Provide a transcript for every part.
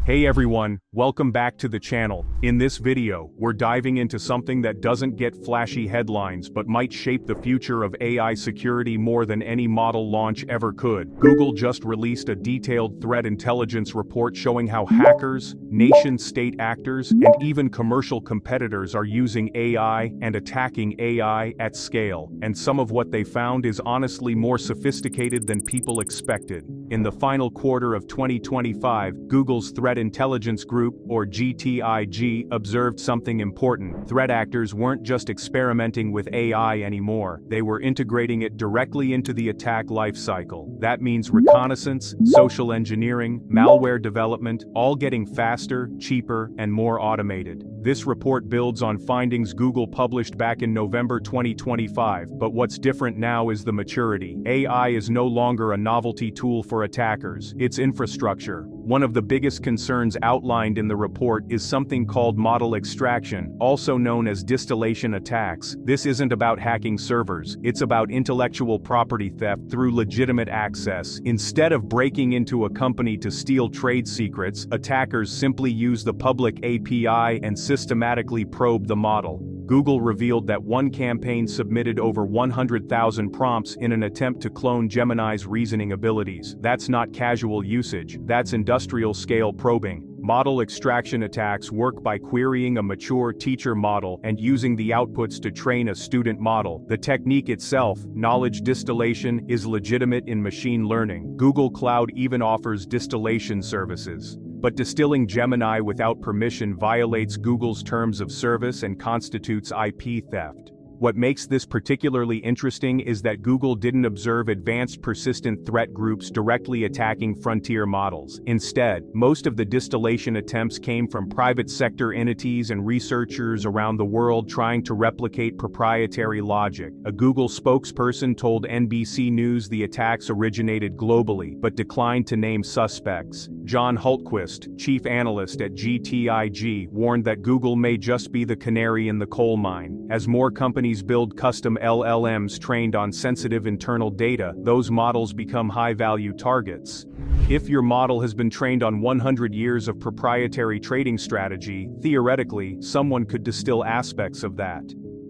Hey everyone, welcome back to the channel. In this video, we're diving into something that doesn't get flashy headlines but might shape the future of AI security more than any model launch ever could. Google just released a detailed threat intelligence report showing how hackers, nation-state actors, and even commercial competitors are using AI and attacking AI at scale. And some of what they found is honestly more sophisticated than people expected. In the final quarter of 2025, Google's Threat Intelligence Group, or GTIG, observed something important. Threat actors weren't just experimenting with AI anymore, they were integrating it directly into the attack lifecycle. That means reconnaissance, social engineering, malware development, all getting faster, cheaper, and more automated. This report builds on findings Google published back in November 2025, but what's different now is the maturity. AI is no longer a novelty tool for attackers, it's infrastructure. One of the biggest concerns outlined in the report is something called model extraction, also known as distillation attacks. This isn't about hacking servers, it's about intellectual property theft through legitimate access. Instead of breaking into a company to steal trade secrets, attackers simply use the public API and systematically probe the model. Google revealed that one campaign submitted over 100,000 prompts in an attempt to clone Gemini's reasoning abilities. That's not casual usage, that's industrial-scale probing. Model extraction attacks work by querying a mature teacher model and using the outputs to train a student model. The technique itself, knowledge distillation, is legitimate in machine learning. Google Cloud even offers distillation services. But distilling Gemini without permission violates Google's terms of service and constitutes IP theft. What makes this particularly interesting is that Google didn't observe advanced persistent threat groups directly attacking frontier models. Instead, most of the distillation attempts came from private sector entities and researchers around the world trying to replicate proprietary logic. A Google spokesperson told NBC News the attacks originated globally, but declined to name suspects. John Hultquist, chief analyst at GTIG, warned that Google may just be the canary in the coal mine. As more companies build custom LLMs trained on sensitive internal data, those models become high-value targets. If your model has been trained on 100 years of proprietary trading strategy, theoretically, someone could distill aspects of that.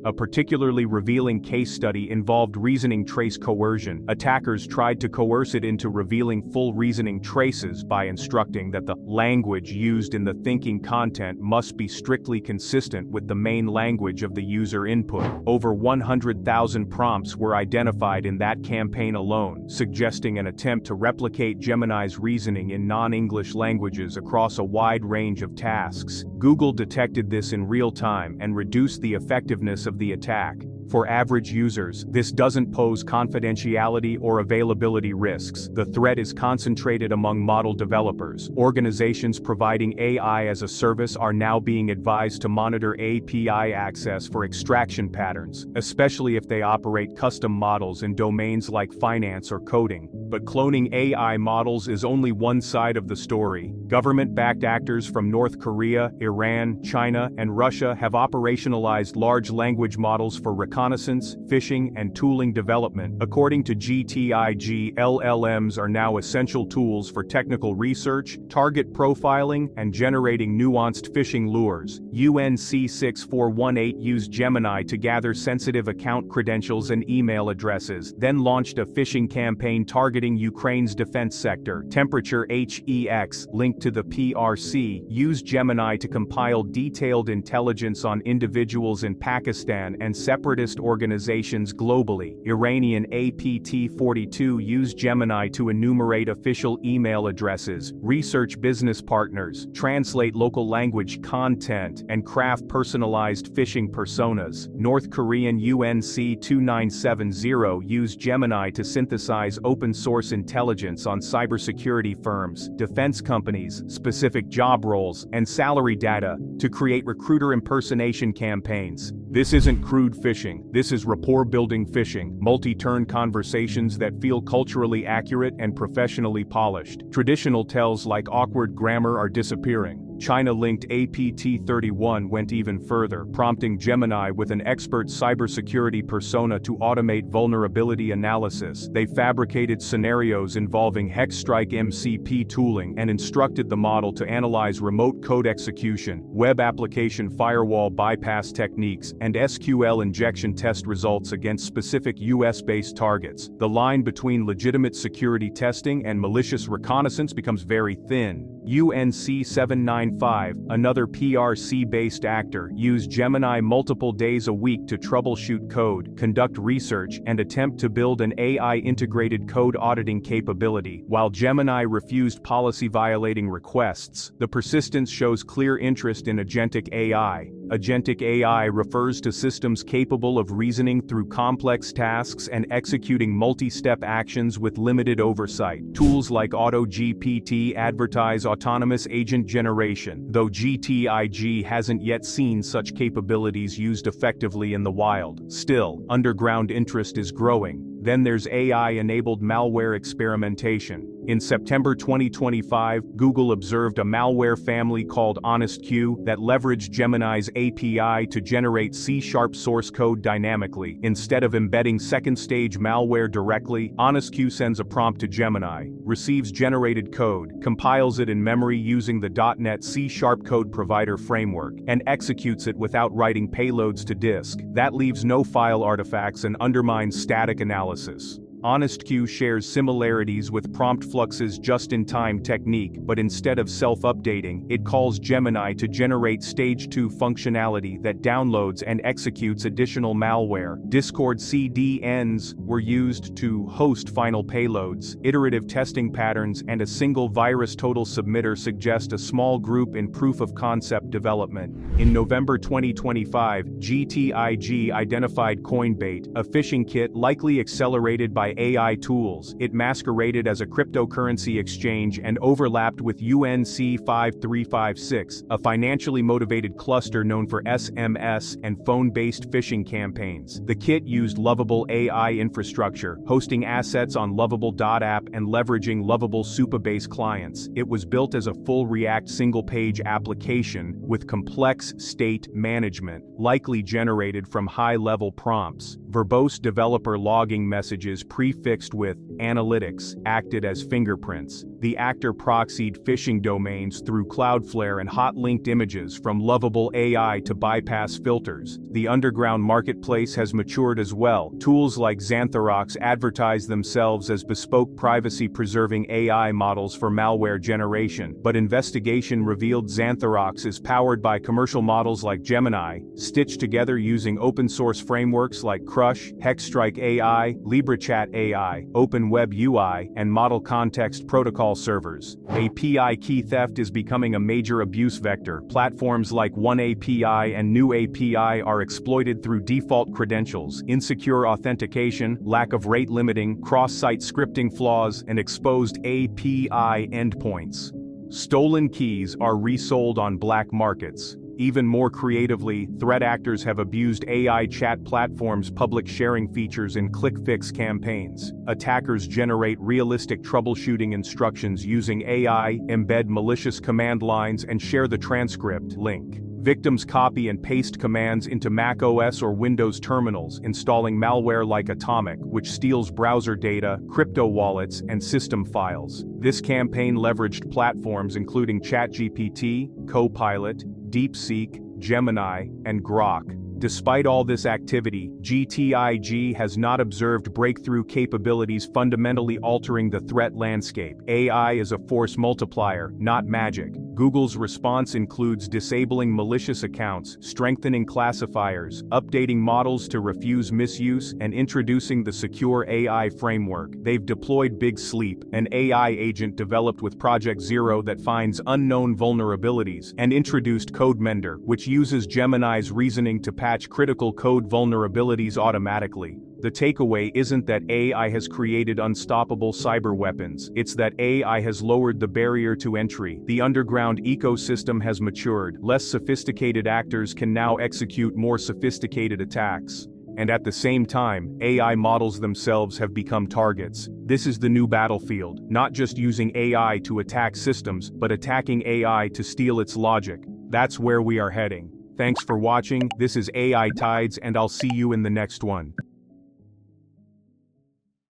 A particularly revealing case study involved reasoning trace coercion. Attackers tried to coerce it into revealing full reasoning traces by instructing that the language used in the thinking content must be strictly consistent with the main language of the user input. Over 100,000 prompts were identified in that campaign alone, suggesting an attempt to replicate Gemini's reasoning in non-English languages across a wide range of tasks. Google detected this in real time and reduced the effectiveness of the attack. For average users, this doesn't pose confidentiality or availability risks. The threat is concentrated among model developers. Organizations providing AI as a service are now being advised to monitor API access for extraction patterns, especially if they operate custom models in domains like finance or coding. But cloning AI models is only one side of the story. Government-backed actors from North Korea, Iran, China, and Russia have operationalized large language models for reconnaissance, phishing, and tooling development. According to GTIG, LLMs are now essential tools for technical research, target profiling, and generating nuanced phishing lures. UNC 6418 used Gemini to gather sensitive account credentials and email addresses, then launched a phishing campaign targeting Ukraine's defense sector. Temperature HEX, linked to the PRC, used Gemini to compile detailed intelligence on individuals in Pakistan and separatist organizations globally. Iranian APT-42 used Gemini to enumerate official email addresses, research business partners, translate local language content, and craft personalized phishing personas. North Korean UNC 2970 used Gemini to synthesize open-source intelligence on cybersecurity firms, defense companies, specific job roles, and salary data to create recruiter impersonation campaigns. This isn't crude phishing, this is rapport-building phishing, multi-turn conversations that feel culturally accurate and professionally polished. Traditional tells like awkward grammar are disappearing. China-linked APT31 went even further, prompting Gemini with an expert cybersecurity persona to automate vulnerability analysis. They fabricated scenarios involving Hexstrike MCP tooling and instructed the model to analyze remote code execution, web application firewall bypass techniques, and SQL injection test results against specific US-based targets. The line between legitimate security testing and malicious reconnaissance becomes very thin. UNC 795, another PRC-based actor, used Gemini multiple days a week to troubleshoot code, conduct research, and attempt to build an AI-integrated code auditing capability. While Gemini refused policy-violating requests, the persistence shows clear interest in agentic AI. Agentic AI refers to systems capable of reasoning through complex tasks and executing multi-step actions with limited oversight. Tools like AutoGPT advertise autonomous agent generation, though GTIG hasn't yet seen such capabilities used effectively in the wild. Still, underground interest is growing. Then there's AI-enabled malware experimentation. In September 2025, Google observed a malware family called HonestQ that leveraged Gemini's API to generate C# source code dynamically. Instead of embedding second-stage malware directly, HonestQ sends a prompt to Gemini, receives generated code, compiles it in memory using the .NET C# code provider framework, and executes it without writing payloads to disk. That leaves no file artifacts and undermines static analysis. HonestQ shares similarities with PromptFlux's just-in-time technique, but instead of self-updating, it calls Gemini to generate Stage 2 functionality that downloads and executes additional malware. Discord CDNs were used to host final payloads. Iterative testing patterns and a single virus total submitter suggest a small group in proof-of-concept development. In November 2025, GTIG identified Coinbait, a phishing kit likely accelerated by AI tools. It masqueraded as a cryptocurrency exchange and overlapped with UNC 5356, a financially motivated cluster known for SMS and phone-based phishing campaigns. The kit used Lovable AI infrastructure, hosting assets on Lovable.app and leveraging Lovable Supabase clients. It was built as a full React single-page application with complex state management, likely generated from high-level prompts. Verbose developer logging messages prefixed with analytics acted as fingerprints. The actor proxied phishing domains through Cloudflare and hot-linked images from Lovable AI to bypass filters. The underground marketplace has matured as well. Tools like Xantharox advertise themselves as bespoke privacy-preserving AI models for malware generation, but investigation revealed Xantharox is powered by commercial models like Gemini, stitched together using open-source frameworks like Crush, Hexstrike AI, LibreChat AI, OpenWeb UI, and Model Context Protocol servers. API key theft is becoming a major abuse vector. Platforms like OneAPI and NewAPI are exploited through default credentials, insecure authentication, lack of rate limiting, cross-site scripting flaws, and exposed API endpoints. Stolen keys are resold on black markets. Even more creatively, threat actors have abused AI chat platforms' public sharing features in click-fix campaigns. Attackers generate realistic troubleshooting instructions using AI, embed malicious command lines, and share the transcript link. Victims copy and paste commands into macOS or Windows terminals, installing malware like Atomic, which steals browser data, crypto wallets, and system files. This campaign leveraged platforms including ChatGPT, Copilot, DeepSeek, Gemini, and Grok. Despite all this activity, GTIG has not observed breakthrough capabilities fundamentally altering the threat landscape. AI is a force multiplier, not magic. Google's response includes disabling malicious accounts, strengthening classifiers, updating models to refuse misuse, and introducing the Secure AI framework. They've deployed Big Sleep, an AI agent developed with Project Zero that finds unknown vulnerabilities, and introduced CodeMender, which uses Gemini's reasoning to patch critical code vulnerabilities automatically. The takeaway isn't that AI has created unstoppable cyber weapons, it's that AI has lowered the barrier to entry. The underground ecosystem has matured. Less sophisticated actors can now execute more sophisticated attacks. And at the same time, AI models themselves have become targets. This is the new battlefield, not just using AI to attack systems, but attacking AI to steal its logic. That's where we are heading. Thanks for watching, this is AI Tides and I'll see you in the next one.